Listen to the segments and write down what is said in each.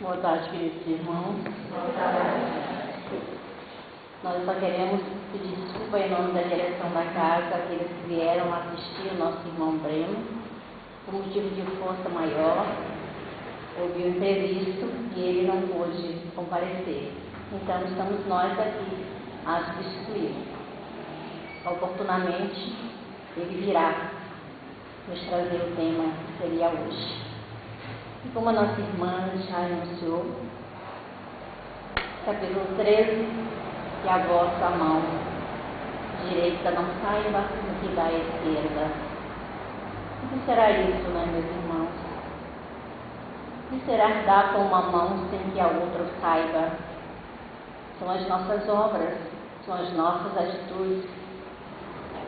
Boa tarde, queridos irmãos. Nós só queremos pedir desculpa em nome da direção da casa, aqueles que vieram assistir o nosso irmão Breno. Por motivo de força maior, houve um imprevisto e ele não pôde comparecer. Então, estamos nós aqui a substituir. Oportunamente, ele virá nos trazer o tema que seria hoje. E como a nossa irmã já anunciou, capítulo 13, que a vossa mão direita não saiba o que da esquerda. O que será isso, né, meus irmãos? O que será dar com uma mão sem que a outra saiba? São as nossas obras, são as nossas atitudes.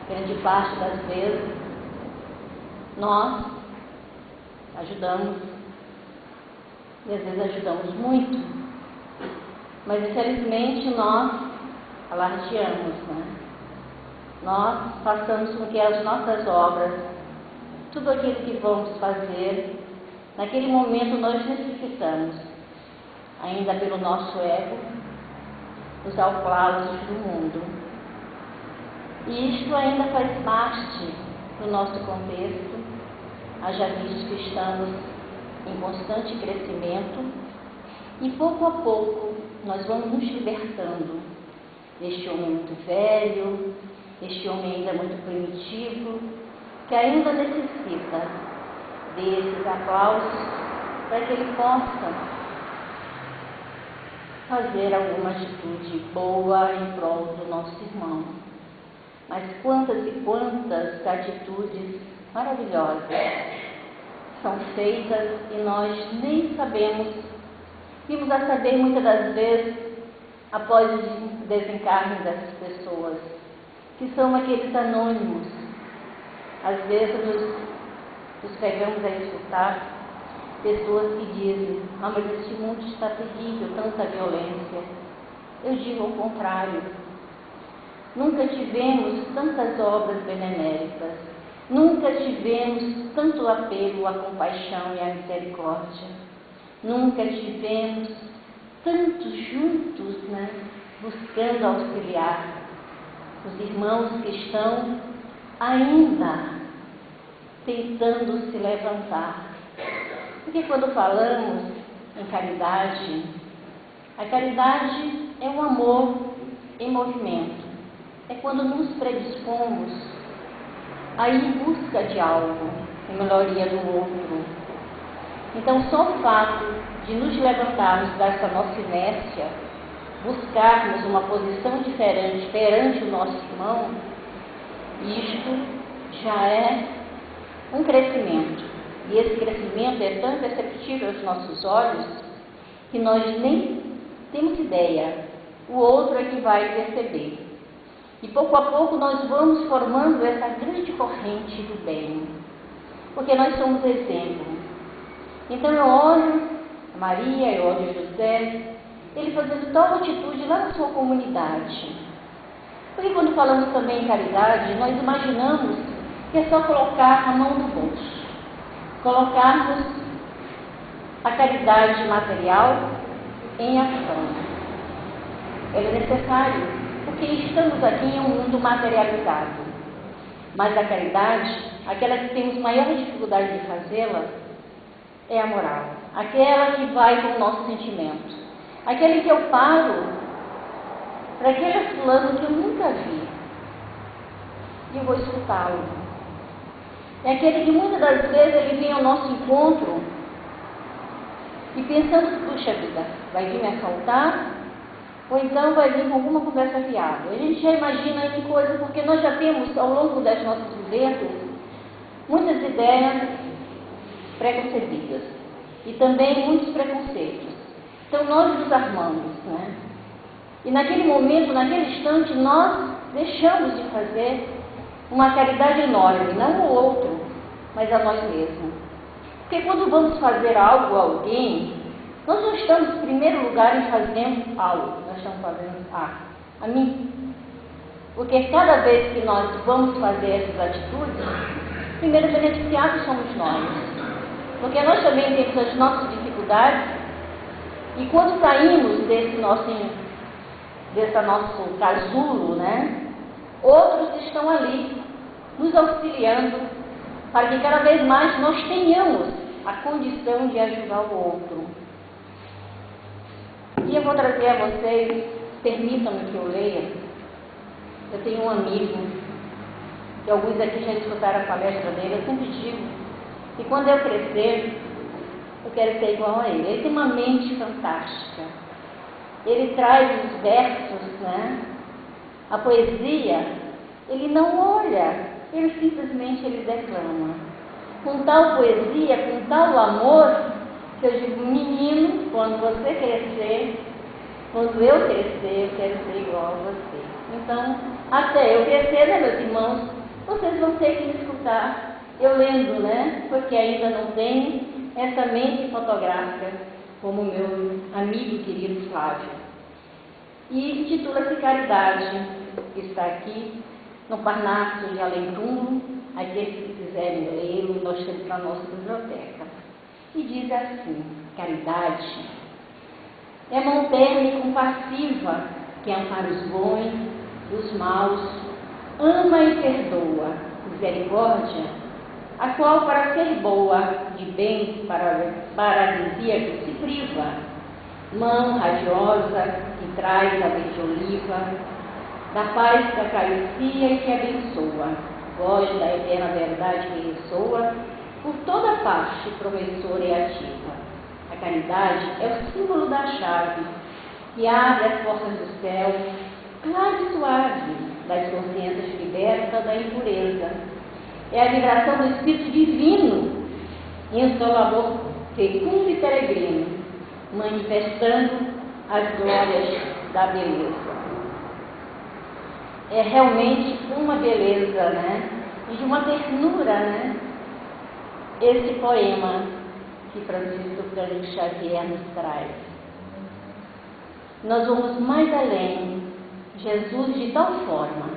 Grande parte das vezes, nós ajudamos, e às vezes ajudamos muito, mas infelizmente nós alardeamos, né? Nós passamos com que as nossas obras, tudo aquilo que vamos fazer, naquele momento nós necessitamos, ainda pelo nosso ego, os aplausos do mundo. E isto ainda faz parte do nosso contexto, haja visto que estamos em constante crescimento e pouco a pouco nós vamos nos libertando deste homem muito velho, este homem ainda muito primitivo, que ainda necessita desses aplausos para que ele possa fazer alguma atitude boa em prol do nosso irmão. Mas quantas e quantas atitudes maravilhosas são feitas e nós nem sabemos, vimos a saber muitas das vezes após o desencarne dessas pessoas, que são aqueles anônimos. Às vezes nos pegamos a escutar pessoas que dizem: ah, mas este mundo está terrível, tanta violência. Eu digo ao contrário. Nunca tivemos tantas obras beneméritas, nunca tivemos tanto apelo à compaixão e à misericórdia, nunca tivemos tantos juntos, né, buscando auxiliar os irmãos que estão ainda tentando se levantar. Porque quando falamos em caridade, a caridade é o amor em movimento. É quando nos predispomos a ir em busca de algo, em melhoria do outro. Então, só o fato de nos levantarmos dessa nossa inércia, buscarmos uma posição diferente perante o nosso irmão, isto já é um crescimento. E esse crescimento é tão perceptível aos nossos olhos que nós nem temos ideia. O outro é que vai perceber. E pouco a pouco nós vamos formando essa grande corrente do bem, porque nós somos exemplo. Então eu olho a Maria, eu olho José, ele fazendo tal atitude lá na sua comunidade. Porque quando falamos também em caridade, nós imaginamos que é só colocar a mão no bolso, colocarmos a caridade material em ação. Ela é necessário, porque estamos aqui em um mundo materializado. Mas a caridade, aquela que temos maior dificuldade de fazê-la, é a moral. Aquela que vai com o nosso sentimento. Aquele que eu paro para aquele fulano que eu nunca vi. E eu vou escutá-lo. É aquele que muitas das vezes ele vem ao nosso encontro e pensando: puxa vida, vai vir me assaltar? Ou então vai vir com alguma conversa fiada. A gente já imagina em coisas, porque nós já temos, ao longo das nossas vivências, muitas ideias preconcebidas e também muitos preconceitos. Então nós nos armamos, né? E naquele momento, naquele instante, nós deixamos de fazer uma caridade enorme, não ao outro, mas a nós mesmos. Porque quando vamos fazer algo a alguém, nós não estamos, em primeiro lugar, em fazer algo. Nós estamos fazendo a mim. Porque cada vez que nós vamos fazer essas atitudes, primeiro beneficiados somos nós. Porque nós também temos as nossas dificuldades E quando saímos desse nosso casulo, né, outros estão ali, nos auxiliando, para que cada vez mais nós tenhamos a condição de ajudar o outro. E eu vou trazer a vocês, permitam-me que eu leia. Eu tenho um amigo, que alguns aqui já escutaram a palestra dele, eu sempre digo que quando eu crescer, eu quero ser igual a ele. Ele tem uma mente fantástica. Ele traz os versos, né? A poesia, ele não olha, ele simplesmente declama. Com tal poesia, com tal amor, que eu digo, menino, quando você crescer, quando eu crescer, eu quero ser igual a você. Então, até eu crescer, né, meus irmãos, vocês vão ter que me escutar, eu lendo, né? Porque ainda não tenho essa mente fotográfica como meu amigo querido Flávio. E intitula-se Caridade, que está aqui no Parnaso de Além Túmulo. Aqueles que quiserem lê-lo, nós temos na nossa biblioteca. E diz assim: caridade é mão terna e compassiva que ampara os bons, os maus, ama e perdoa. Misericórdia, a qual para ser boa, de bem paradisíaco se priva. Mão radiosa que traz a verde oliva, da paz que acaricia e que abençoa. Voz da eterna verdade que ressoa, por toda parte promissora e ativa. A caridade é o símbolo da chave que abre as portas do céu, clara e suave, das consciências libertas da impureza. É a vibração do Espírito Divino em seu labor fecundo e peregrino, manifestando as glórias da beleza. É realmente uma beleza, né? E de uma ternura, né? Esse poema que Francisco Cândido Xavier nos traz. Nós vamos mais além. Jesus, de tal forma,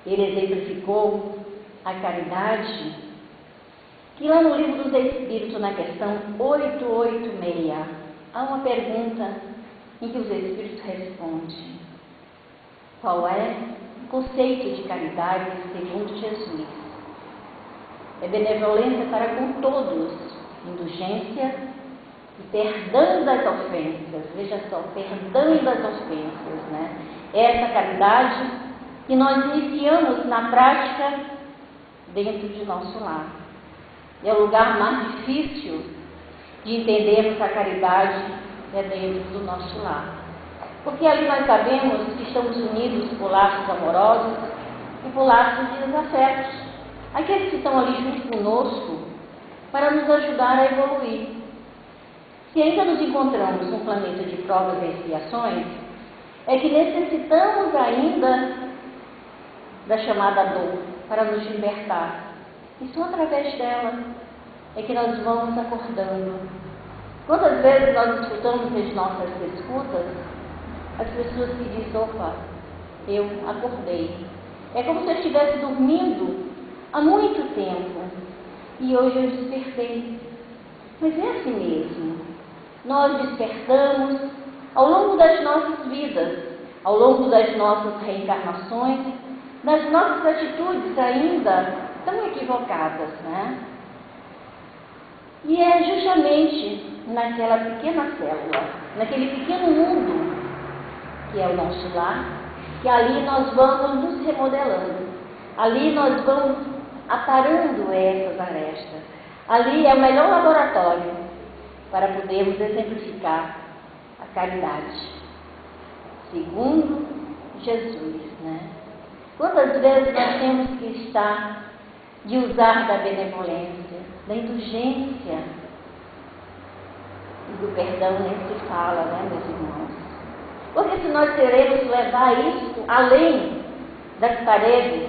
ele exemplificou a caridade, que lá no Livro dos Espíritos, na questão 886, há uma pergunta em que os Espíritos respondem: qual é o conceito de caridade segundo Jesus? É benevolência para com todos, indulgência e perdão das ofensas. Veja só, perdão das ofensas, né? Essa caridade que nós iniciamos na prática dentro de nosso lar. É o lugar mais difícil de entendermos a caridade, é dentro do nosso lar. Porque ali nós sabemos que estamos unidos por laços amorosos e por laços de desafetos. Aqueles que estão ali junto conosco para nos ajudar a evoluir. Se ainda nos encontramos num planeta de provas e expiações, é que necessitamos ainda da chamada dor para nos libertar. E só através dela é que nós vamos acordando. Quantas vezes nós escutamos as nossas escutas as pessoas que dizem: opa, eu acordei. É como se eu estivesse dormindo há muito tempo e hoje eu despertei. Mas é assim mesmo. Nós despertamos ao longo das nossas vidas, ao longo das nossas reencarnações, das nossas atitudes ainda tão equivocadas, né? E é justamente naquela pequena célula, naquele pequeno mundo que é o nosso lar, que ali nós vamos nos remodelando, ali nós vamos aparando essas arestas. Ali é o melhor laboratório para podermos exemplificar a caridade, segundo Jesus, né? Quantas vezes nós temos que estar de usar da benevolência, da indulgência e do perdão nem se fala, né, meus irmãos? Porque se nós queremos levar isso além das paredes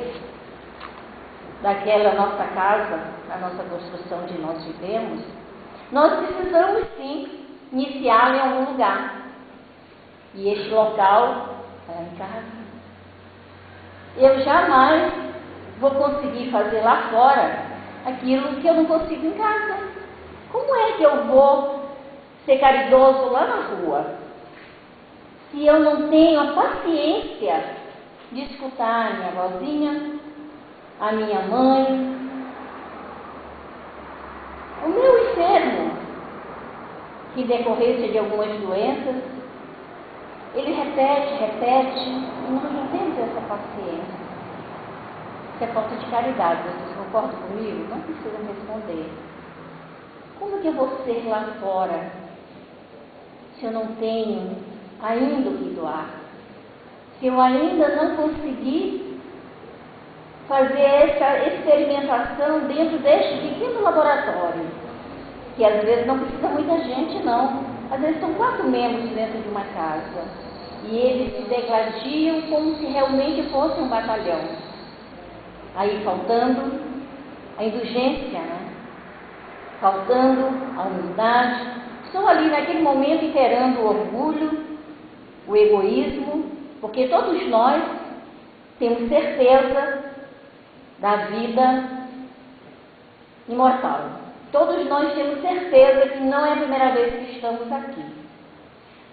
daquela nossa casa, da nossa construção onde nós vivemos, nós precisamos sim iniciar em algum lugar. E este local é em casa. Eu jamais vou conseguir fazer lá fora aquilo que eu não consigo em casa. Como é que eu vou ser caridoso lá na rua, se eu não tenho a paciência de escutar a minha vozinha, a minha mãe, o meu enfermo, que decorrência de algumas doenças, ele repete, e nós não temos essa paciência. Isso é falta de caridade. Vocês concordam comigo? Não precisam responder. Como que eu vou ser lá fora se eu não tenho ainda o que doar? Se eu ainda não consegui fazer essa experimentação dentro deste pequeno laboratório, que às vezes não precisa muita gente, não. Às vezes são 4 membros dentro de uma casa e eles se degladiam como se realmente fosse um batalhão. Aí faltando a indulgência, né? Faltando a humildade. Estou ali naquele momento imperando o orgulho, o egoísmo, porque todos nós temos certeza da vida imortal. Todos nós temos certeza que não é a primeira vez que estamos aqui.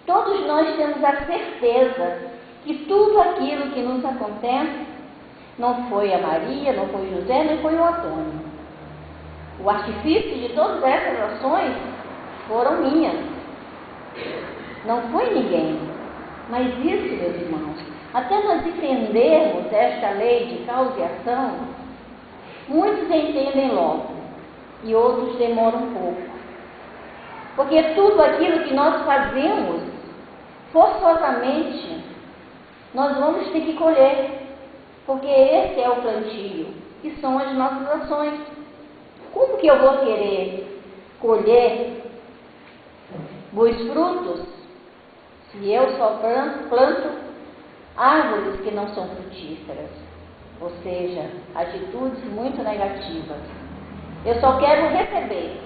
Todos nós temos a certeza que tudo aquilo que nos acontece não foi a Maria, não foi o José, nem foi o Antônio. O artifício de todas essas ações foram minhas. Não foi ninguém. Mas isso, meus irmãos, até nós entendermos esta lei de causa e ação, muitos entendem logo e outros demoram um pouco. Porque tudo aquilo que nós fazemos, forçosamente, nós vamos ter que colher. Porque esse é o plantio, que são as nossas ações. Como que eu vou querer colher bons frutos se eu só planto árvores que não são frutíferas? Ou seja, atitudes muito negativas. Eu só quero receber,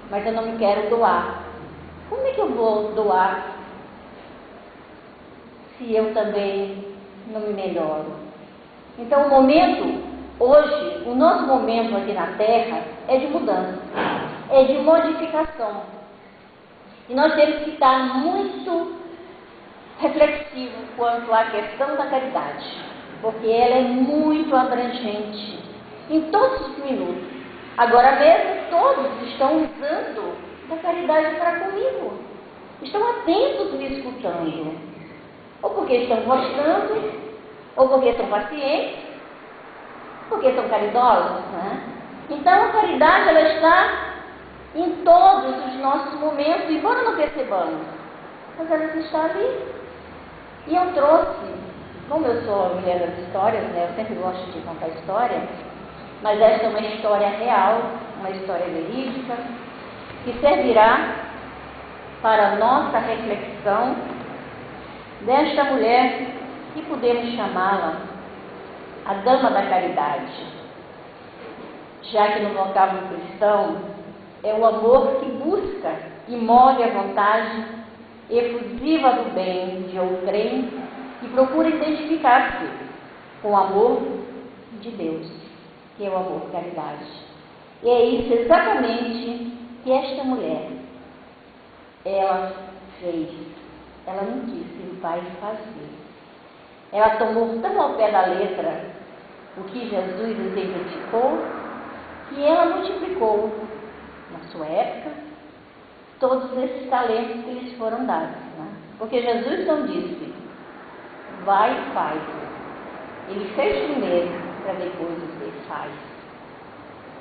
mas eu não me quero doar. Como é que eu vou doar se eu também não me melhoro? Então, o momento, hoje, o nosso momento aqui na Terra é de mudança, é de modificação. E nós temos que estar muito reflexivos quanto à questão da caridade, porque ela é muito abrangente em todos os minutos. Agora mesmo, todos estão usando da caridade para comigo, estão atentos me escutando, ou porque estão gostando, ou porque são pacientes, porque são caridosos, né? Então a caridade, ela está em todos os nossos momentos, embora não percebamos, mas ela está ali. E eu trouxe, como eu sou a mulher das histórias, né? Eu sempre gosto de contar história, mas esta é uma história real, uma história verídica, que servirá para a nossa reflexão desta mulher, que podemos chamá-la a Dama da Caridade, já que no vocábulo cristão é o amor que busca e move a vontade efusiva do bem de outrem e procura identificar-se com o amor de Deus, que é o amor de caridade. E é isso exatamente que esta mulher, ela fez. Ela não disse, vai fazer. Ela tomou tão ao pé da letra o que Jesus exemplificou, que ela multiplicou, na sua época, todos esses talentos que lhes foram dados. Né? Porque Jesus não disse, vai e faz. Ele fez primeiro, para depois dizer, faz.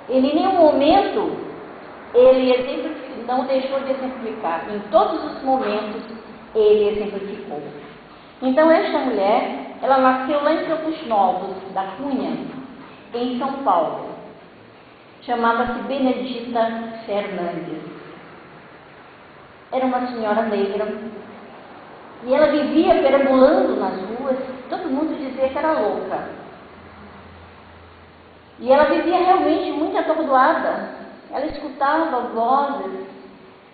Ele, em nenhum momento, ele não deixou de exemplificar. Em todos os momentos, ele exemplificou. Então, esta mulher, ela nasceu lá em Campos Novos, da Cunha, em São Paulo. Chamava-se Benedita Fernandes. Era uma senhora negra. E ela vivia perambulando nas ruas, todo mundo dizia que era louca. E ela vivia realmente muito atordoada. Ela escutava vozes.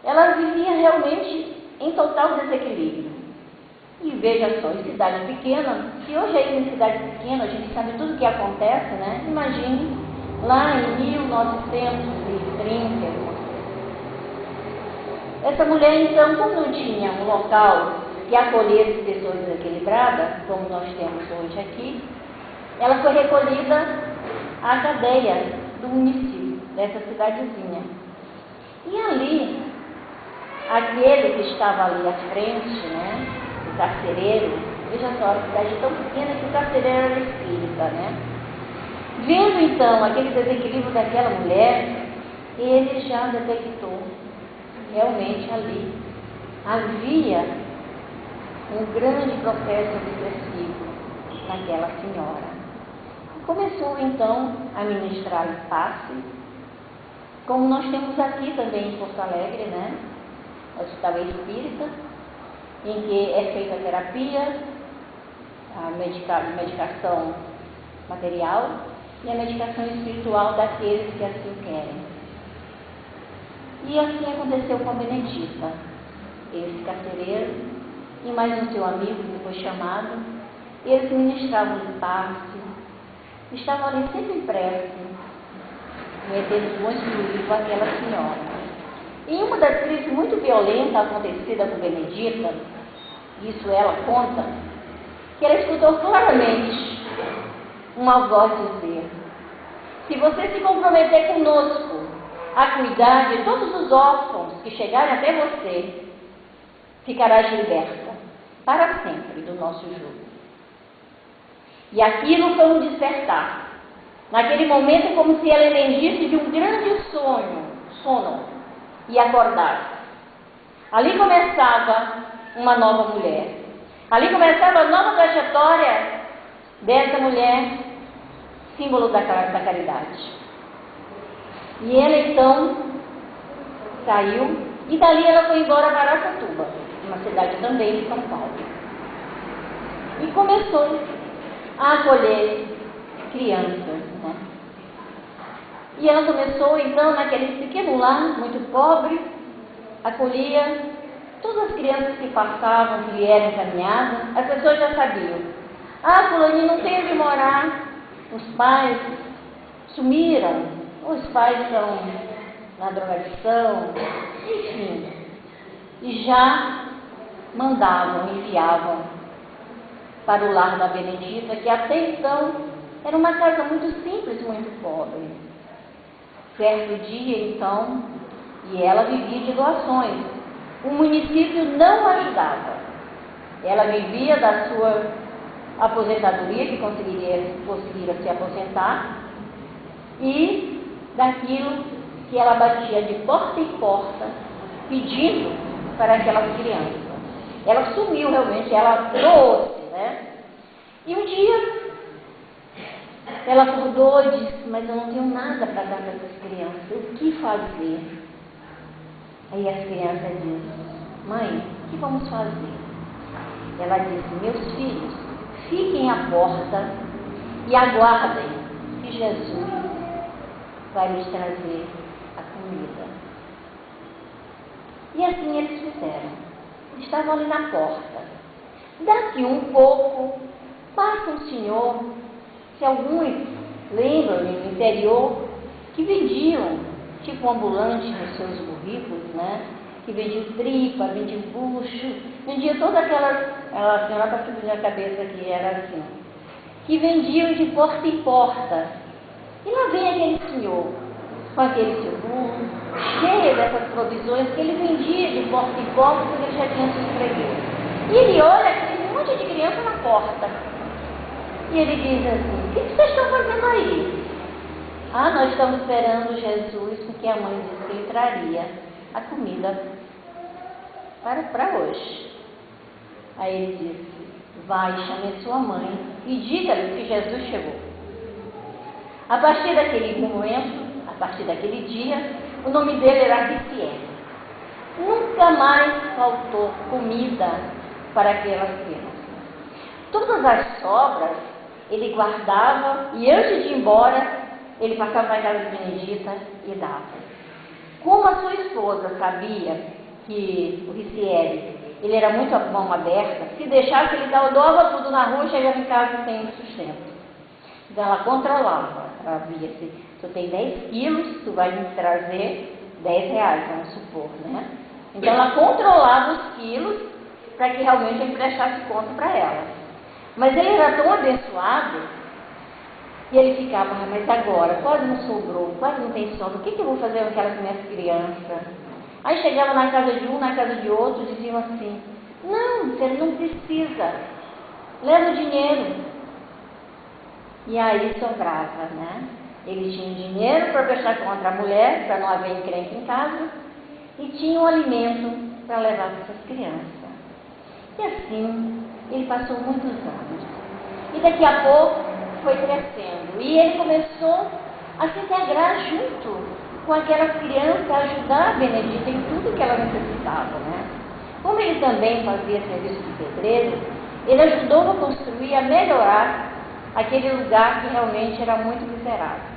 Ela vivia realmente em total desequilíbrio. E veja só, em cidade pequena, se hoje aí em cidade pequena a gente sabe tudo o que acontece, né? Imagine lá em 1930. Essa mulher, então, como não tinha um local que acolhesse pessoas desequilibradas, como nós temos hoje aqui, ela foi recolhida à cadeia do município, dessa cidadezinha. E ali, aquele que estava ali à frente, né, o carcereiro, veja só, a cidade tão pequena que o carcereiro era espírita, né? Vendo então aquele desequilíbrio daquela mulher, ele já detectou, realmente ali havia um grande processo obsessivo naquela senhora. Começou então a ministrar o passe, como nós temos aqui também em Porto Alegre, né? O Hospital Espírita, em que é feita a terapia, a medicação material e a medicação espiritual daqueles que assim querem. E assim aconteceu com a Benedita, esse carcereiro e mais um seu amigo que foi chamado. Eles ministravam o passe, estavam ali sempre em prece, metendo bons fluidos com aquela senhora. Em uma das crises muito violentas acontecida com Benedita, isso ela conta, que ela escutou claramente uma voz dizer: se você se comprometer conosco a cuidar de todos os órfãos que chegarem até você, ficarás liberta para sempre do nosso jugo. E aquilo foi um despertar. Naquele momento, como se ela emergisse de um grande sono, e acordasse. Ali começava uma nova mulher. Ali começava a nova trajetória dessa mulher, símbolo da caridade. E ela então saiu, e dali ela foi embora para Aracatuba, uma cidade também de São Paulo. E começou a acolher crianças, né? E ela começou então naquele pequeno lar, muito pobre, acolhia todas as crianças que passavam, que lhe eram encaminhadas. As pessoas já sabiam: ah, fulaninho não tem onde morar, os pais sumiram, os pais estão na drogadição, enfim. E já mandavam, enviavam para o lar da Benedita, que até então era uma casa muito simples, muito pobre. Certo dia, então, e ela vivia de doações. O município não ajudava. Ela vivia da sua aposentadoria, que conseguira se aposentar, e daquilo que ela batia de porta em porta, pedindo para aquelas crianças. Ela sumiu realmente, ela doou-se, né? E um dia ela acordou e disse: mas eu não tenho nada para dar para essas crianças, o que fazer? Aí as crianças dizem: mãe, o que vamos fazer? Ela disse: meus filhos, fiquem à porta e aguardem que Jesus vai lhes trazer a comida. E assim eles fizeram. Estavam ali na porta. Daqui um pouco passa um senhor, que alguns lembram no interior, que vendiam, tipo ambulante nos seus burricos, né? Que vendiam tripa, vendiam bucho, vendiam toda aquela senhora para subir na cabeça que era assim, que vendiam de porta em porta. E lá vem aquele senhor, com aquele seu burro, cheio dessas provisões que ele vendia de porta em porta, porque ele já tinha seus fregueses. E ele olha aquele monte de criança na porta. E ele diz assim: o que vocês estão fazendo aí? Ah, nós estamos esperando Jesus, porque a mãe disse que ele traria a comida para hoje. Aí ele disse: vai, chame a sua mãe e diga-lhe que Jesus chegou. A partir daquele momento, a partir daquele dia, o nome dele era Ricieri. Nunca mais faltou comida para aquelas crianças. Todas as sobras ele guardava, e antes de ir embora, ele passava na casa de Benedita e dava. Como a sua esposa sabia que o Ricieri, ele era muito a mão aberta, se deixasse, ele doava tudo na rua e chegava em casa sem sustento. Então ela controlava. Ela via assim: se tu tem 10 quilos, tu vai me trazer 10 reais, vamos supor, né? Então ela controlava os quilos para que realmente ele prestasse conta para ela. Mas ele era tão abençoado e ele ficava, mas agora, quase não sobrou, quase não tem sobra, o que eu vou fazer com aquelas minhas crianças? Aí chegava na casa de um, na casa de outro, diziam assim, não, você não precisa, leva o dinheiro. E aí sobrava, né? Ele tinha dinheiro para prestar contra a mulher, para não haver encrenca em casa, e tinha um alimento para levar para essas crianças. E assim, ele passou muitos anos. E daqui a pouco foi crescendo. E ele começou a se integrar junto com aquela criança, a ajudar a Benedita em tudo que ela necessitava, né? Como ele também fazia serviço de pedreiro, ele ajudou a construir, a melhorar aquele lugar que realmente era muito miserável.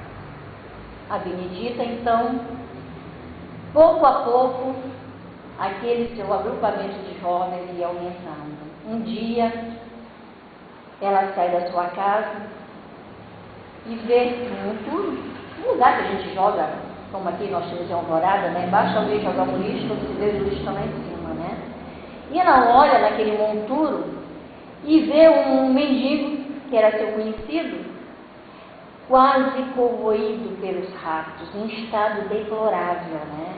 A Benedita, então, pouco a pouco, aquele seu agrupamento de jovens ia aumentando. Um dia, ela sai da sua casa e vê um lugar que a gente joga, como aqui nós temos em Alvorada, né? Basta alguém jogar um lixo, quando se vê o lixo está lá em cima, né? E ela olha naquele monturo e vê um mendigo, que era seu conhecido, quase corroído pelos ratos, em estado deplorável, né?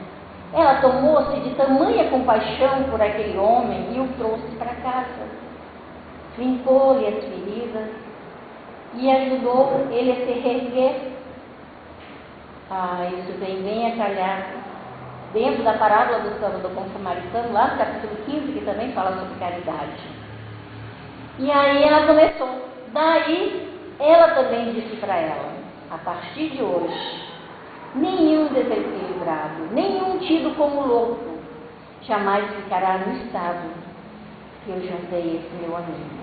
Ela tomou-se de tamanha compaixão por aquele homem e o trouxe para casa. Limpou-lhe as feridas e ajudou ele a se reerguer. Isso vem bem a calhar dentro da parábola do bom samaritano, lá no capítulo 15, que também fala sobre caridade. E aí ela começou. Daí, ela também disse para ela, a partir de hoje, nenhum desequilibrado, nenhum tido como louco, jamais ficará no estado que eu juntei esse meu amigo.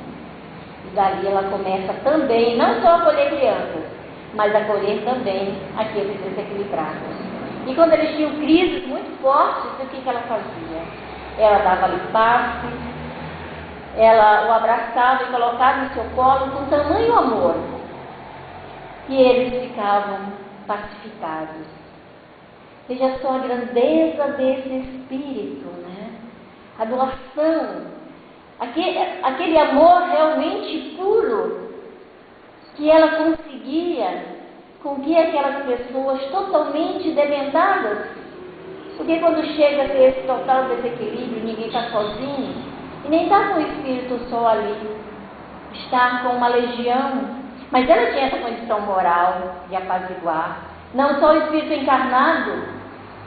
E dali ela começa também, não só a acolher crianças, mas a acolher também aqueles desequilibrados. E quando eles tinham crises muito fortes, o que ela fazia? Ela dava-lhe passe, ela o abraçava e colocava no seu colo com tamanho amor, que eles ficavam pacificados. Veja só a grandeza desse espírito, né? A doação, aquele amor realmente puro, que ela conseguia com que aquelas pessoas totalmente dementadas, porque quando chega a ter esse total desequilíbrio, ninguém está sozinho, e nem está com o espírito só ali, está com uma legião, mas ela tinha essa condição moral de apaziguar, não só o espírito encarnado,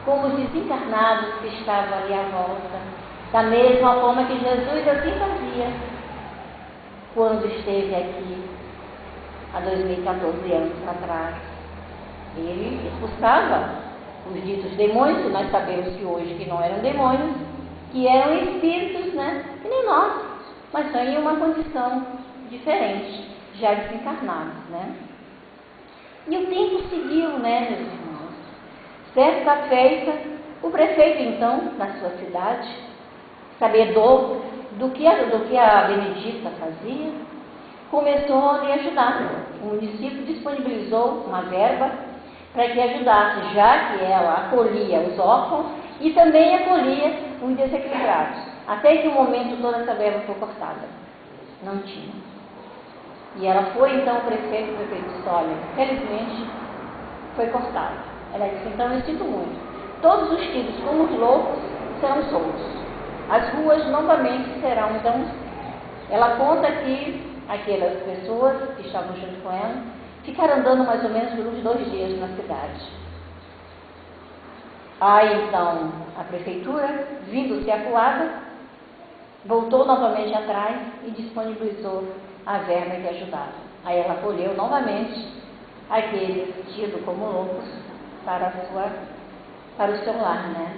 como os desencarnados que estavam ali à volta, da mesma forma que Jesus assim fazia, quando esteve aqui, há 2014 anos atrás. Ele expulsava os ditos demônios, que nós sabemos que hoje que não eram demônios, que eram espíritos, né? Que nem nós, mas só em uma condição diferente, já desencarnados, né? E o tempo seguiu, né, meus irmãos? Certa feita, o prefeito, então, na sua cidade, sabedor do que a Benedita fazia, começou a lhe ajudar. O município disponibilizou uma verba para que ajudasse, já que ela acolhia os órfãos e também acolhia os desequilibrados. Até que um momento toda essa verba foi cortada. Não tinha. E ela foi então ao prefeito, o prefeito disse, olha, felizmente foi cortado. Ela disse, então eu sinto muito. Todos os tidos como os loucos serão soltos. As ruas novamente serão, então, ela conta que aquelas pessoas que estavam junto com ela ficaram andando mais ou menos por uns 2 dias na cidade. Aí então a prefeitura, vindo-se acuada, voltou novamente atrás e disponibilizou a verba que ajudava. Aí ela acolheu novamente aqueles tidos como loucos para o seu lar, né?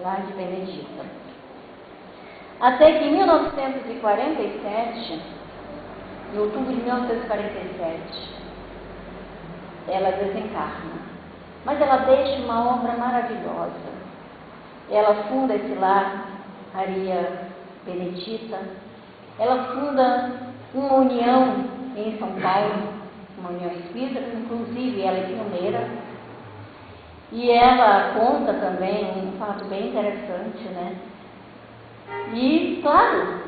Lar de Benedita. Até que em 1947, em outubro de 1947, ela desencarna. Mas ela deixa uma obra maravilhosa. Ela funda esse lar, Maria Benedita. Ela funda uma união em São Paulo, uma união espírita, inclusive ela é pioneira. E ela conta também um fato bem interessante, né? E, claro,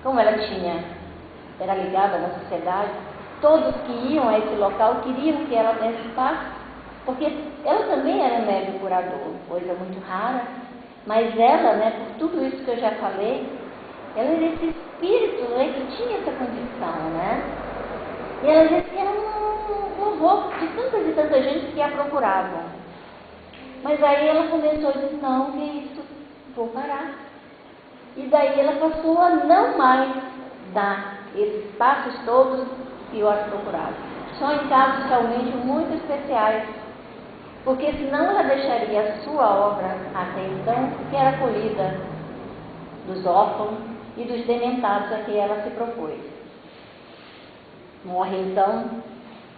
como ela era ligada na sociedade, todos que iam a esse local queriam que ela desse passo, porque ela também era médium curador, coisa muito rara, mas ela, né, por tudo isso que eu já falei, ela era esse espírito, né, que tinha essa condição, né? E ela dizia que era um horror de tantas e tantas gente que a procuravam. Mas aí ela começou a dizer, não, que isso, vou parar. E daí ela passou a não mais dar esses passos todos que eu as procurava. Só em casos realmente muito especiais. Porque senão ela deixaria a sua obra até então, que era acolhida dos órfãos e dos dementados a que ela se propôs. Morre então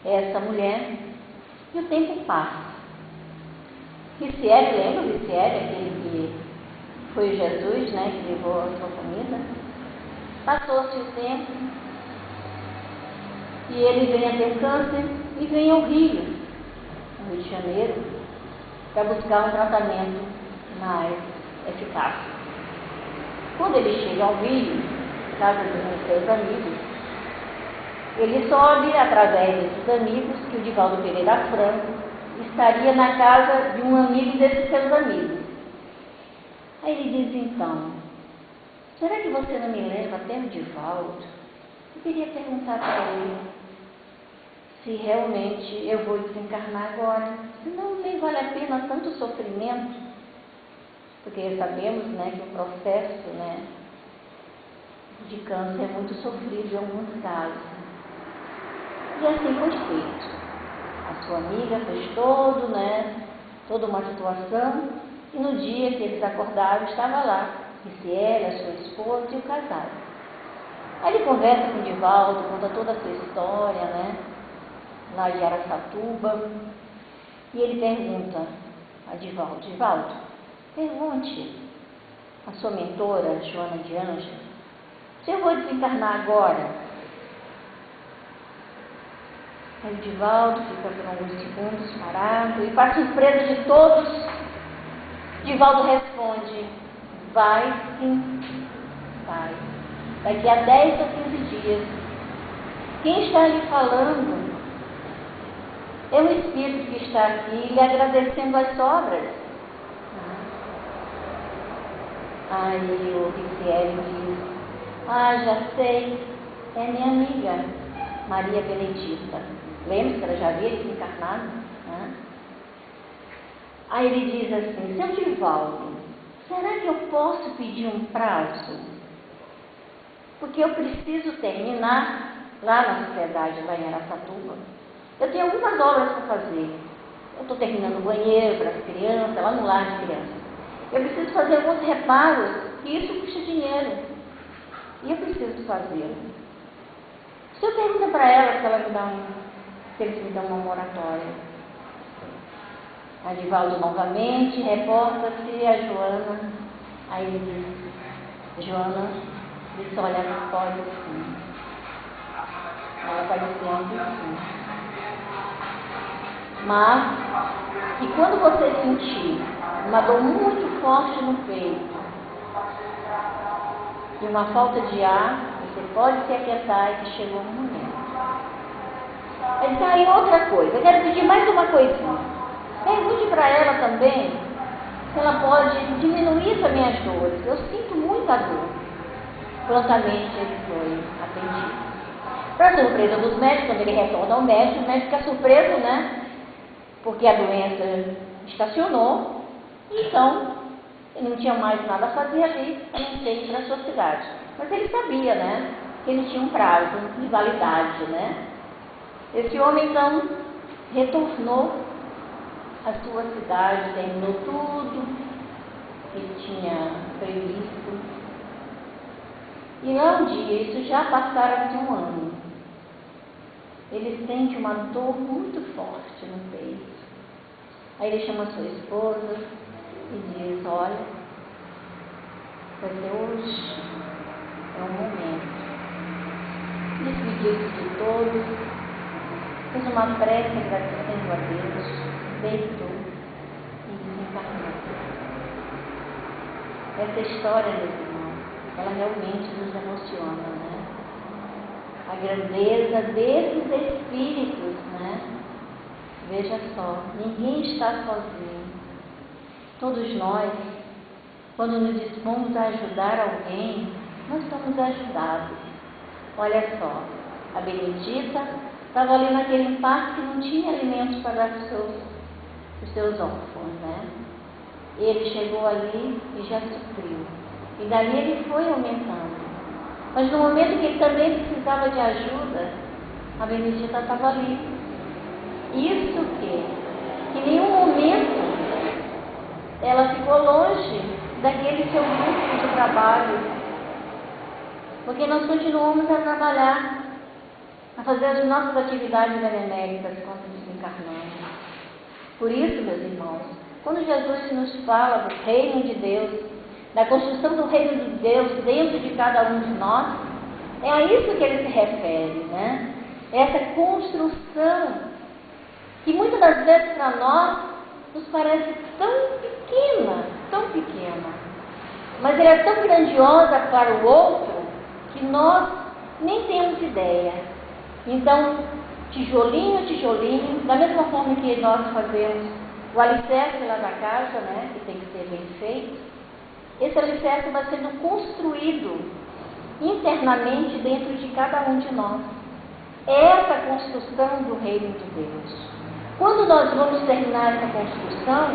essa mulher e o tempo passa. Ricieri, lembra o Ricieri, aquele que foi Jesus, né, que levou a sua comida? Passou-se o tempo e ele vem a ter câncer e vem ao Rio, no Rio de Janeiro, para buscar um tratamento mais eficaz. Quando ele chega ao Rio, casa de um de seus amigos, ele soube, através desses amigos, que o Divaldo Pereira Franco estaria na casa de um amigo desses seus amigos. Aí ele diz, então, será que você não me leva até o Divaldo? Eu queria perguntar para ele se realmente eu vou desencarnar agora. Senão nem vale a pena tanto sofrimento, porque sabemos, né, que o processo, né, de câncer é muito sofrido em alguns casos. E assim foi feito. A sua amiga fez toda uma situação, e no dia que eles acordaram, estava lá, Ricieri, a sua esposa e o casal. Aí ele conversa com o Divaldo, conta toda a sua história, né, lá de Araçatuba, e ele pergunta a Divaldo, pergunte à sua mentora, Joana de Ângeles, se eu vou desencarnar agora. Aí o Divaldo fica por alguns segundos parado, e para surpresa de todos, Divaldo responde, vai sim, vai. Daqui a 10 ou 15 dias. Quem está lhe falando é o Espírito que está aqui lhe agradecendo as obras. Aí o Ricieri diz, já sei, é minha amiga, Maria Benedita. Lembra que ela já havia desencarnado? Aí ele diz assim, seu Divaldo, será que eu posso pedir um prazo? Porque eu preciso terminar lá na sociedade, lá em Araçatuba. Eu tenho algumas obras para fazer. Eu estou terminando o banheiro para as crianças, lá no lar de crianças. Eu preciso fazer alguns reparos, e isso custa dinheiro. E eu preciso fazê-lo. Se eu pergunto para ela se ela me dá se eles me dão uma moratória. A Divaldo novamente reporta-se a Joana. Aí ele diz, Joana, disse, olha, não pode sim. Ela vai dizendo sim. Mas, e quando você sentir uma dor muito forte no peito e uma falta de ar, você pode se aquietar e que chegou o momento. Ele disse, e outra coisa, eu quero pedir mais uma coisinha. Pergunte para ela também se ela pode diminuir as minhas dores. Eu sinto muita dor. Prontamente ele foi atendido. Para surpresa dos médicos, quando ele retorna ao médico, o médico fica surpreso, né? Porque a doença estacionou, então ele não tinha mais nada a fazer ali, a não ser ir para a sua cidade. Mas ele sabia, né? Que ele tinha um prazo de validade, né? Esse homem, então, retornou à sua cidade, terminou tudo que tinha previsto. E lá um dia, isso já passaram-se um ano, ele sente uma dor muito forte no peito. Aí ele chama sua esposa e diz, olha, vai ser hoje, é o momento. Despediu-se de todos, fez uma prece agradecendo a Deus, deitou encarnou. Essa história, meus irmãos, ela realmente nos emociona, né? A grandeza desses espíritos, né? Veja só, ninguém está sozinho. Todos nós, quando nos dispomos a ajudar alguém, nós somos ajudados. Olha só, a Benedita estava ali naquele parque que não tinha alimentos para dar para os seus órfãos, né? Ele chegou ali e já supriu. E dali ele foi aumentando. Mas no momento que ele também precisava de ajuda, a Benedita estava ali. Isso que em nenhum momento ela ficou longe daquele seu grupo de trabalho. Porque nós continuamos a trabalhar, a fazer as nossas atividades beneméritas quando desencarnamos. Por isso, meus irmãos, quando Jesus nos fala do reino de Deus, da construção do reino de Deus dentro de cada um de nós, é a isso que ele se refere, né? Essa construção que muitas das vezes para nós nos parece tão pequena, mas ela é tão grandiosa para o outro que nós nem temos ideia. Então, tijolinho a tijolinho, da mesma forma que nós fazemos o alicerce lá da casa, né, que tem que ser bem feito, esse alicerce vai sendo construído internamente dentro de cada um de nós. Essa construção do reino de Deus. Quando nós vamos terminar essa construção,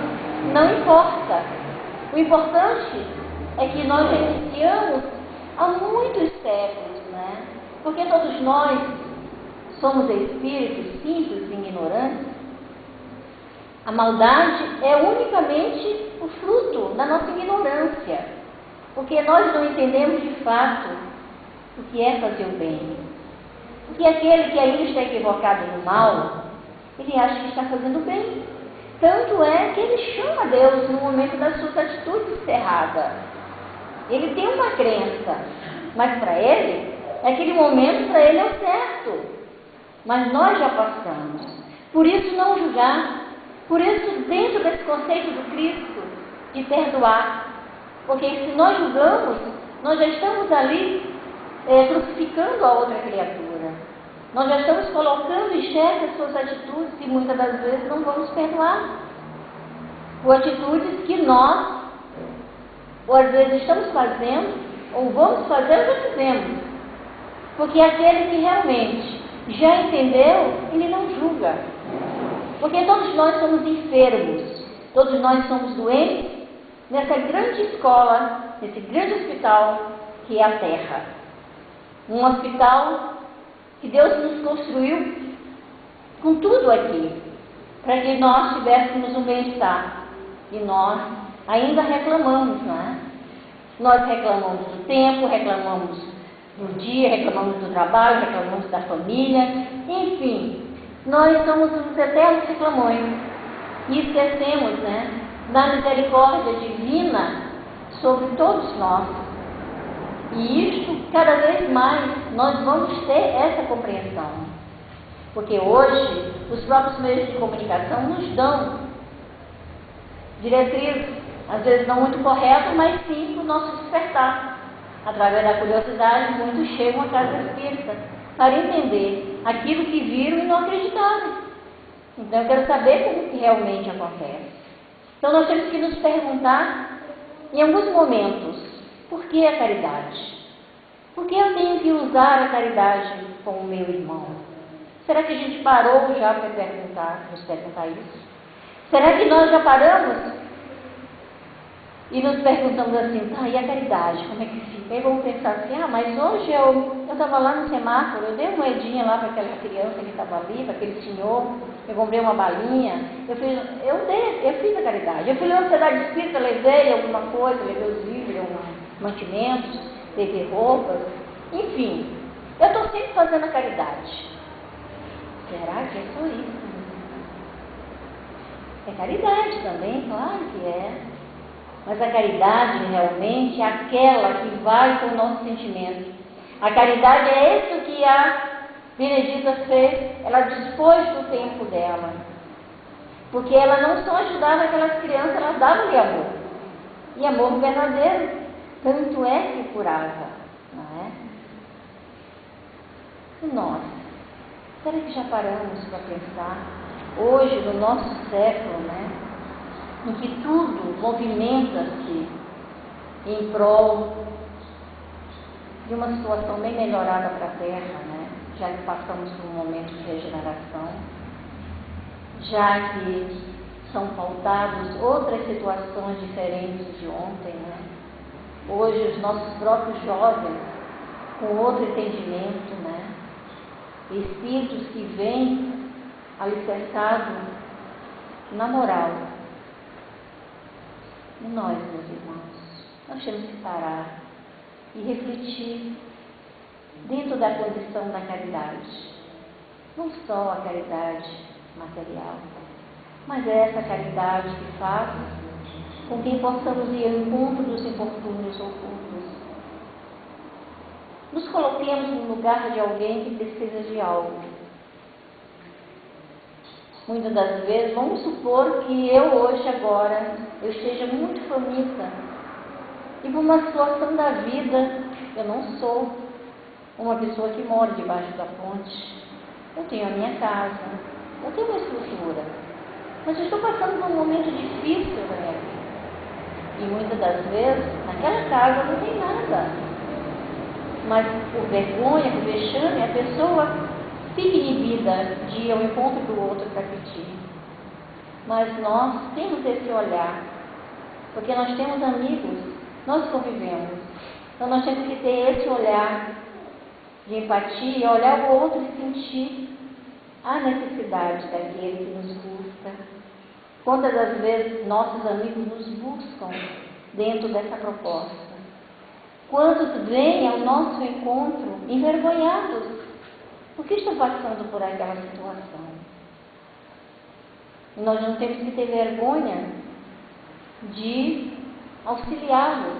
não importa. O importante é que nós já iniciamos há muitos séculos, né? Porque todos nós somos espíritos simples e ignorantes. A maldade é unicamente o fruto da nossa ignorância, porque nós não entendemos de fato o que é fazer o bem. Porque aquele que ainda está equivocado no mal, ele acha que está fazendo bem. Tanto é que ele chama Deus no momento das suas atitudes erradas. Ele tem uma crença, mas para ele, aquele momento para ele é o certo. Mas nós já passamos. Por isso não julgar. Por isso dentro desse conceito do Cristo de perdoar. Porque se nós julgamos, nós já estamos ali crucificando a outra criatura. Nós já estamos colocando em xeque as suas atitudes e muitas das vezes não vamos perdoar. Por atitudes que nós, ou às vezes estamos fazendo, ou vamos fazer ou já fizemos. Porque aquele que realmente já entendeu, ele não julga. Porque todos nós somos enfermos, todos nós somos doentes nessa grande escola, nesse grande hospital que é a Terra. Um hospital que Deus nos construiu com tudo aqui, para que nós tivéssemos um bem-estar. E nós ainda reclamamos, né? Nós reclamamos do tempo, reclamamos do dia, reclamamos do trabalho, reclamamos da família, enfim, nós somos uns eternos reclamões. E esquecemos, né, da misericórdia divina sobre todos nós. E isto, cada vez mais, nós vamos ter essa compreensão. Porque hoje, os próprios meios de comunicação nos dão diretrizes, às vezes não muito corretas, mas sim para o nosso despertar. Através da curiosidade, muitos chegam à casa espírita para entender aquilo que viram e não acreditaram. Então, eu quero saber como que realmente acontece. Então, nós temos que nos perguntar, em alguns momentos, por que a caridade? Por que eu tenho que usar a caridade com o meu irmão? Será que a gente parou já para nos perguntar isso? Será que nós já paramos e nos perguntamos assim, tá, e a caridade, como é que fica? Aí vamos pensar assim, mas hoje eu estava lá no semáforo, eu dei uma moedinha lá para aquela criança que estava ali, para aquele senhor, eu comprei uma balinha, eu fiz a caridade. Eu fui na sociedade espírita, levei alguma coisa, levei os livros, alguns mantimentos, levei roupas, enfim, eu estou sempre fazendo a caridade. Será que é só isso? É caridade também, claro que é. Mas a caridade realmente é aquela que vai com o nosso sentimento. A caridade é isso que a Benedita fez. Ela dispôs do tempo dela. Porque ela não só ajudava aquelas crianças, ela dava-lhe amor. E amor verdadeiro. Tanto é que curava, não é? E nós? Será que já paramos para pensar? Hoje, no nosso século, né? Em que tudo movimenta-se em prol de uma situação bem melhorada para a Terra, né? Já que passamos por um momento de regeneração, já que são pautadas outras situações diferentes de ontem, né? Hoje os nossos próprios jovens, com outro entendimento, né? Espíritos que vêm alicerçados na moral. E nós, meus irmãos, nós temos que parar e refletir dentro da condição da caridade. Não só a caridade material, mas é essa caridade que faz com que possamos ir ao encontro dos infortúnios ocultos. Nos coloquemos no lugar de alguém que precisa de algo. Muitas das vezes, vamos supor que eu hoje, agora, eu esteja muito faminta e por uma situação da vida, eu não sou uma pessoa que mora debaixo da ponte. Eu tenho a minha casa, eu tenho uma estrutura, mas eu estou passando por um momento difícil na minha vida. E muitas das vezes, naquela casa não tem nada. Mas por vergonha, por vexame, a pessoa fica inibida de ir ao encontro do outro para pedir. Mas nós temos esse olhar, porque nós temos amigos, nós convivemos. Então nós temos que ter esse olhar de empatia, olhar o outro e sentir a necessidade daquele que nos busca. Quantas das vezes nossos amigos nos buscam dentro dessa proposta? Quantos vêm ao nosso encontro envergonhados? Porque estão passando por aquela situação. E nós não temos que ter vergonha de auxiliá-los.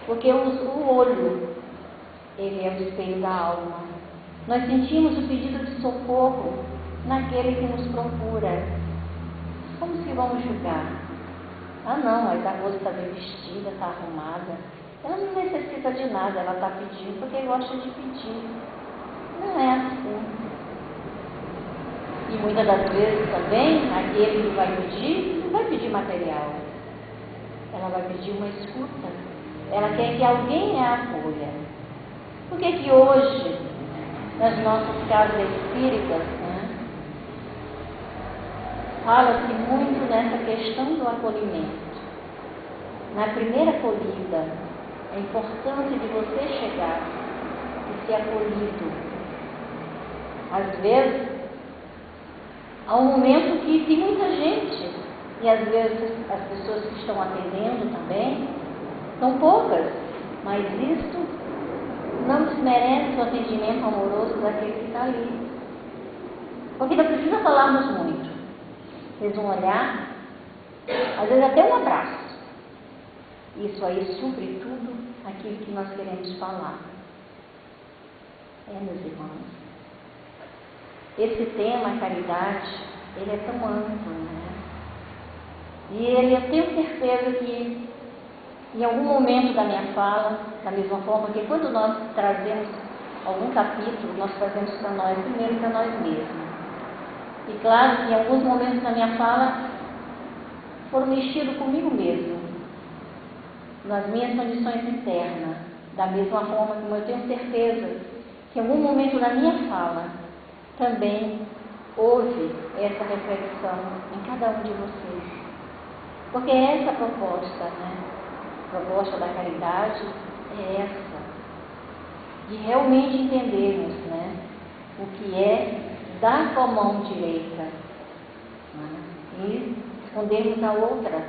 Porque o olho, ele é o espelho da alma. Nós sentimos o pedido de socorro naquele que nos procura. Como que vamos julgar? Ah não, mas a moça está bem vestida, está arrumada. Ela não necessita de nada, ela está pedindo porque gosta de pedir. Não é assim. E muitas das vezes também, aquele que vai pedir, não vai pedir material. Ela vai pedir uma escuta. Ela quer que alguém a acolha. Por que que hoje, nas nossas casas espíritas, fala-se muito nessa questão do acolhimento. Na primeira acolhida, a importância de você chegar e ser acolhido. Às vezes, há um momento que tem muita gente, e às vezes as pessoas que estão atendendo também são poucas, mas isso não desmerece o atendimento amoroso daquele que está ali. Porque não precisa falarmos muito. Vocês vão olhar, às vezes até um abraço. Isso aí supre tudo aquilo que nós queremos falar. Meus irmãos, esse tema, a caridade, ele é tão amplo, né? E eu tenho certeza que em algum momento da minha fala, da mesma forma que quando nós trazemos algum capítulo, nós trazemos para nós, primeiro para nós mesmos. E claro que em alguns momentos da minha fala foram mexidos comigo mesmo, nas minhas condições internas, da mesma forma como eu tenho certeza que em algum momento da minha fala também houve essa reflexão em cada um de vocês. Porque é essa a proposta, né? A proposta da caridade é essa, de realmente entendermos, né, o que é dar com a mão direita, né, e escondermos a outra.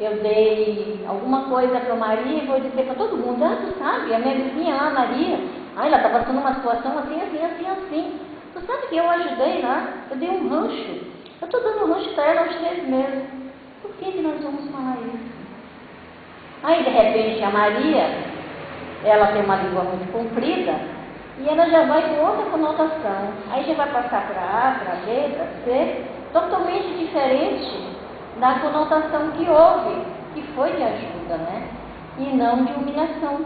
Eu dei alguma coisa para a Maria e vou dizer para todo mundo: ah, tu sabe, a minha vizinha lá, a Maria, ela está passando uma situação assim, assim, assim, assim. Tu sabe que eu ajudei lá, eu dei um rancho, eu estou dando um rancho para ela aos 3 meses. Por que nós vamos falar isso? Aí, de repente, a Maria, ela tem uma língua muito comprida e ela já vai com outra conotação. Aí já vai passar para A, para B, para C, totalmente diferente da conotação que houve, que foi de ajuda, né? E não de humilhação.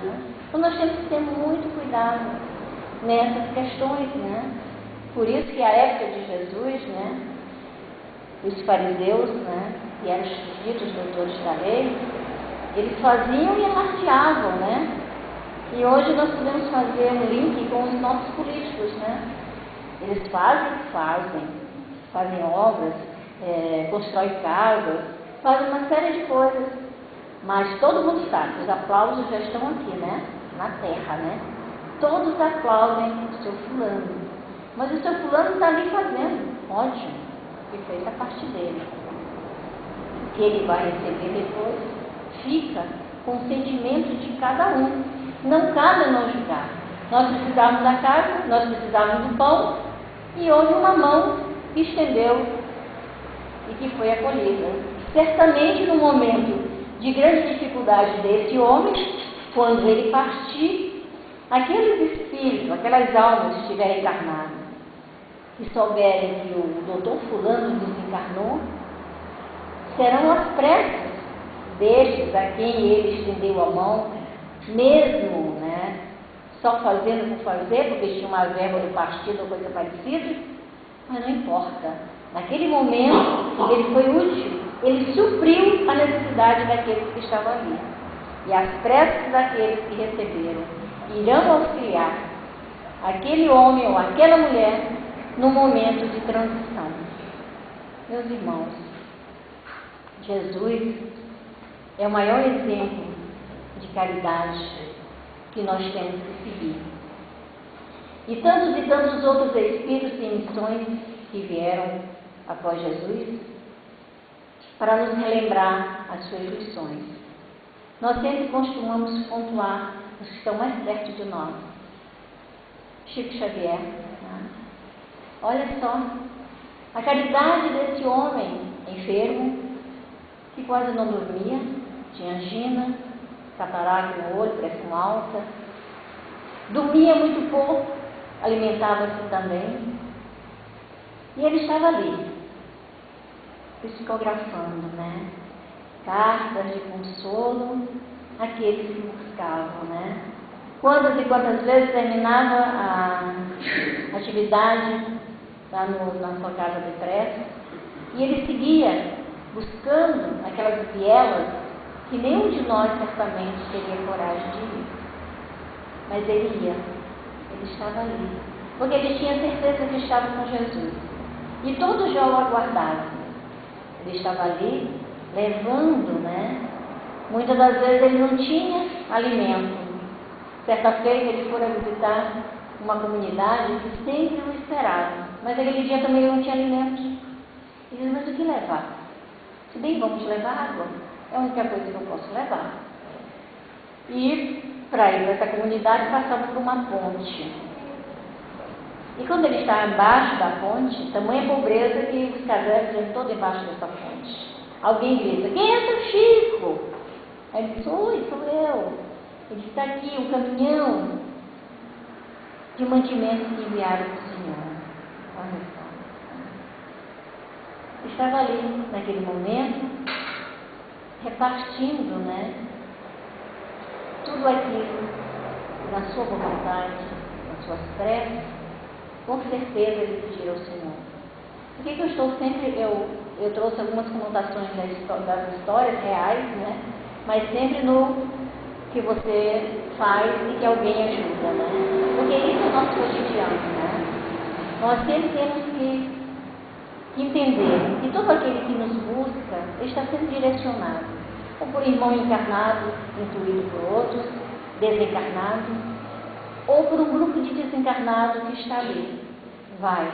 Né? Então nós temos que ter muito cuidado nessas questões, né? Por isso que a época de Jesus, né, os fariseus, né, e eram os ditos doutores da lei, eles faziam e alardeavam, né? E hoje nós podemos fazer um link com os nossos políticos, né? Eles fazem obras, constroem casas, fazem uma série de coisas. Mas todo mundo sabe, os aplausos já estão aqui, né? Na terra, né? Todos aplaudem o seu fulano. Mas o seu fulano está ali fazendo, ótimo, que fez a parte dele. O que ele vai receber depois fica com o sentimento de cada um. Não cabe não julgar. Nós precisávamos da casa, nós precisávamos do pão, e houve uma mão que estendeu e que foi acolhida. Certamente no momento de grande dificuldade desse homem, quando ele partir, aqueles espíritos, aquelas almas que estiverem encarnadas, que souberem que o doutor fulano desencarnou, serão as preces destes a quem ele estendeu a mão, mesmo, né, só fazendo por fazer, porque tinha uma verba do partido ou coisa parecida, mas não importa. Naquele momento, ele foi útil, ele supriu a necessidade daqueles que estavam ali. E as preces daqueles que receberam irão auxiliar aquele homem ou aquela mulher no momento de transição. Meus irmãos, Jesus é o maior exemplo de caridade que nós temos que seguir. E tantos outros espíritos e missões que vieram após Jesus para nos relembrar as suas lições. Nós sempre costumamos pontuar os que estão mais perto de nós. Chico Xavier, né? Olha só, a caridade desse homem enfermo, que quase não dormia, tinha angina, catarata no olho, pressão alta, dormia muito pouco, alimentava-se também, e ele estava ali, psicografando, né? Cartas de consolo àqueles que buscavam, né? Quantas e quantas vezes terminava a atividade lá na sua casa de prece, e ele seguia buscando aquelas vielas que nenhum de nós certamente teria coragem de ir. Mas ele ia, ele estava ali, porque ele tinha certeza que estava com Jesus. E todos já o aguardavam. Ele estava ali, levando, né? Muitas das vezes ele não tinha alimento. Certa feita ele foi visitar uma comunidade que sempre o esperava. Mas aquele dia também não tinha alimento. Ele disse, mas o que levar? Se bem, vamos levar água. É a única coisa que eu posso levar. E para ir para essa comunidade passava por uma ponte. E quando ele estava embaixo da ponte, tamanha pobreza que os casais iam todos embaixo dessa ponte. Alguém grita, quem é seu Chico? Aí ele disse, oi, sou eu. Ele está aqui, um caminhão de mantimentos que enviaram para o Senhor. Olha só. Estava ali, naquele momento, repartindo, né, tudo aquilo na sua vontade, nas suas preces, com certeza ele pediu ao Senhor. Por que eu estou sempre, eu trouxe algumas conotações das histórias reais, né, mas sempre no que você faz e que alguém ajuda, né? Porque isso é o nosso cotidiano, né? Nós sempre temos que entender que todo aquele que nos busca está sendo direcionado, ou por irmão encarnado, intuído por outros, desencarnado, ou por um grupo de desencarnados que está ali. Vai,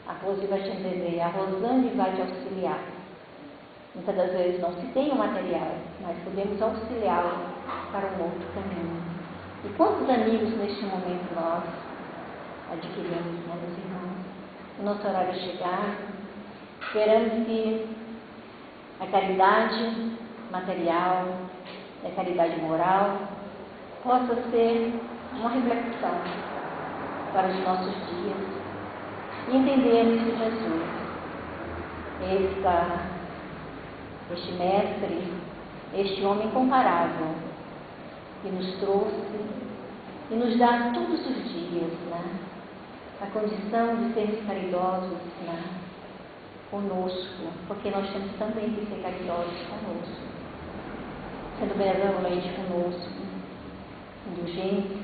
a Rose vai te entender, a Rosane vai te auxiliar. Muitas das vezes não se tem o material, mas podemos auxiliá-lo para um outro caminho. E quantos amigos neste momento nós adquirimos, né, meus irmãos? O nosso horário chegar, esperamos que a caridade material, a caridade moral, possa ser uma reflexão para os nossos dias e entendermos que Jesus este mestre, este homem incomparável, que nos trouxe e nos dá todos os dias, né, a condição de sermos caridosos, né, conosco, porque nós temos também que ser caridosos conosco, sendo benevolente conosco, indulgentes,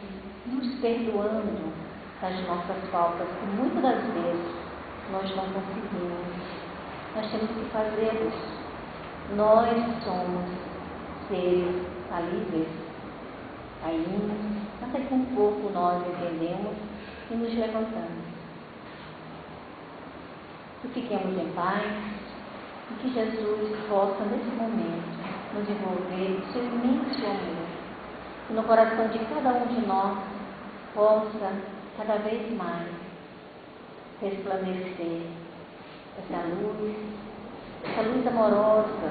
nos perdoando as nossas faltas, que muitas das vezes nós não conseguimos. Nós temos que fazê-los. Nós somos seres falíveis, caímos, até que um pouco nós entendemos e nos levantamos. E fiquemos em paz, e que Jesus possa, nesse momento, nos envolver com seu imenso amor, e no coração de cada um de nós possa, cada vez mais, resplandecer essa luz amorosa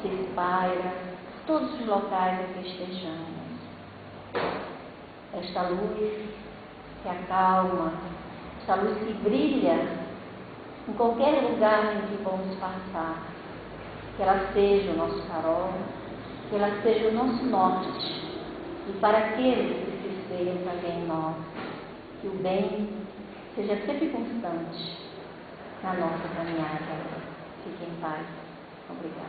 que se espalha em todos os locais em que estejamos. Esta luz que acalma, esta luz que brilha em qualquer lugar em que vamos passar, que ela seja o nosso farol, que ela seja o nosso norte, e para aqueles que se espelham também em nós, que o bem seja sempre constante na nossa caminhada. Fique em paz. Obrigada.